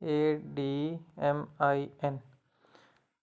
ADMIN۔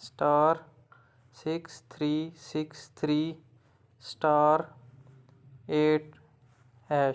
*6363*8#۔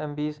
MBs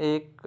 1